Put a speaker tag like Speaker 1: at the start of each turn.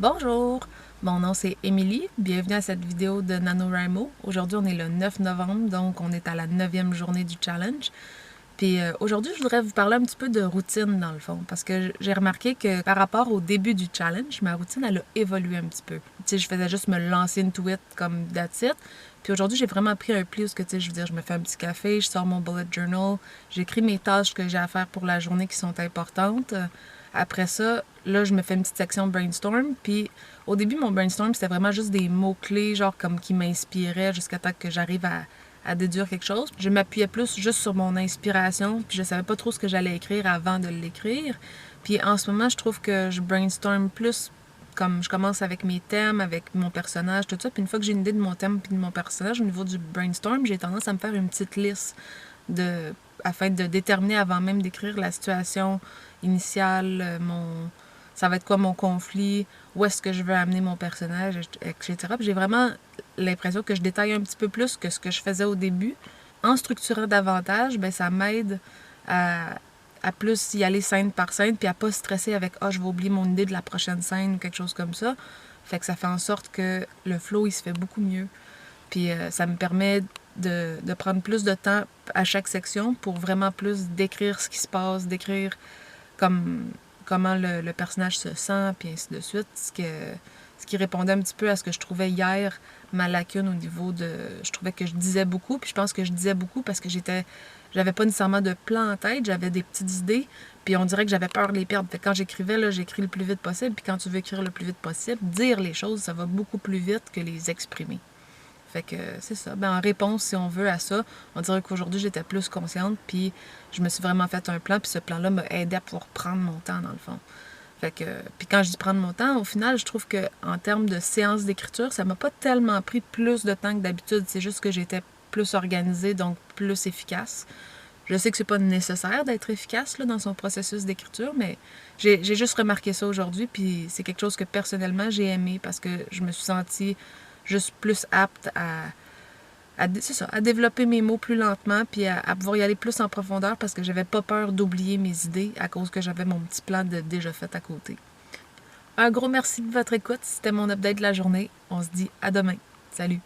Speaker 1: Bonjour, mon nom c'est Émilie, bienvenue à cette vidéo de NaNoWriMo. Aujourd'hui on est le 9 novembre, donc on est à la 9e journée du challenge. Puis aujourd'hui je voudrais vous parler un petit peu de routine dans le fond, parce que j'ai remarqué que par rapport au début du challenge, ma routine elle a évolué un petit peu. Tu sais, je faisais juste me lancer into it comme that's it. Puis aujourd'hui j'ai vraiment pris un pli où, tu sais, je veux dire, je me fais un petit café, je sors mon bullet journal, j'écris mes tâches que j'ai à faire pour la journée qui sont importantes. Après ça, là, je me fais une petite section brainstorm. Puis au début, mon brainstorm, c'était vraiment juste des mots-clés, genre comme qui m'inspiraient jusqu'à temps que j'arrive à déduire quelque chose. Je m'appuyais plus juste sur mon inspiration, puis je savais pas trop ce que j'allais écrire avant de l'écrire. Puis en ce moment, je trouve que je brainstorm plus comme je commence avec mes thèmes, avec mon personnage, tout ça. Puis une fois que j'ai une idée de mon thème puis de mon personnage, au niveau du brainstorm, j'ai tendance à me faire une petite liste de, afin de déterminer avant même d'écrire la situation initiale, ça va être quoi mon conflit, où est-ce que je veux amener mon personnage, etc. Puis j'ai vraiment l'impression que je détaille un petit peu plus que ce que je faisais au début. En structurant davantage, ben ça m'aide à plus y aller scène par scène, puis à pas stresser avec je vais oublier mon idée de la prochaine scène ou quelque chose comme ça. Fait que ça fait en sorte que le flow, il se fait beaucoup mieux. Puis ça me permet de prendre plus de temps à chaque section pour vraiment plus décrire ce qui se passe, décrire comme, comment le personnage se sent, puis ainsi de suite. Ce qui répondait un petit peu à ce que je trouvais hier, ma lacune au niveau de... Je trouvais que je disais beaucoup, puis je pense que je disais beaucoup parce que j'avais pas nécessairement de plan en tête, j'avais des petites idées, puis on dirait que j'avais peur de les perdre. Fait que quand j'écrivais, là, j'écris le plus vite possible, puis quand tu veux écrire le plus vite possible, dire les choses, ça va beaucoup plus vite que les exprimer. Fait que c'est ça. Ben, en réponse, si on veut, à ça, on dirait qu'aujourd'hui, j'étais plus consciente, puis je me suis vraiment fait un plan, puis ce plan-là m'a aidé à pouvoir prendre mon temps, dans le fond. Fait que, puis quand je dis prendre mon temps, au final, je trouve que en termes de séance d'écriture, ça m'a pas tellement pris plus de temps que d'habitude. C'est juste que j'étais plus organisée, donc plus efficace. Je sais que c'est pas nécessaire d'être efficace là, dans son processus d'écriture, mais j'ai juste remarqué ça aujourd'hui, puis c'est quelque chose que personnellement j'ai aimé parce que je me suis sentie juste plus apte c'est ça, à développer mes mots plus lentement, puis à pouvoir y aller plus en profondeur parce que j'avais pas peur d'oublier mes idées à cause que j'avais mon petit plan de déjà fait à côté. Un gros merci de votre écoute, c'était mon update de la journée. On se dit à demain. Salut!